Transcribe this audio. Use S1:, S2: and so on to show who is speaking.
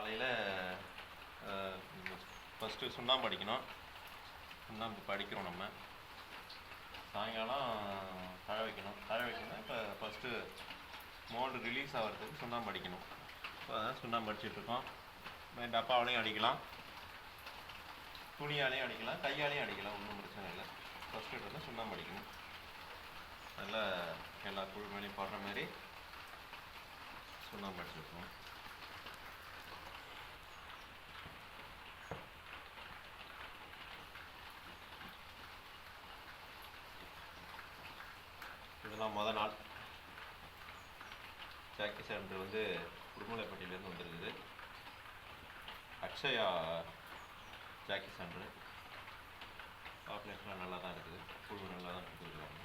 S1: காலையில் ஃபஸ்ட்டு சுண்ணாம்பு அடிக்கணும். சுண்ணாம்பு இப்போ அடிக்கிறோம் நம்ம. சாயங்காலம் தழை வைக்கணும். இப்போ ஃபஸ்ட்டு மோல்டு ரிலீஸ் ஆகிறதுக்கு சுண்ணாம்பு அடிக்கணும். இப்போ அதான் சுண்ணாம்பு அடிச்சிட்ருக்கோம். டப்பாவிலையும் அடிக்கலாம், துணியாலையும் அடிக்கலாம், கையாலையும் அடிக்கலாம், ஒன்றும் பிரச்சனை இல்லை. ஃபஸ்ட்டு வந்து சுண்ணாம்பு அடிக்கணும். நல்லா எல்லா குழு மேலேயும் போடுற மாதிரி சுண்ணாம்பு அடிச்சிருக்கோம். இதெல்லாம் மொதல் நாள். ஜாக்கி சென்டர் வந்து உடுமலைப்பட்டியிலேருந்து வந்துருக்குது. Akshaya Jackie centre. பாப்புலேஷன்லாம் நல்லா தான் இருக்குது, குழு நல்லா தான் கொடுத்துருக்குறாங்க.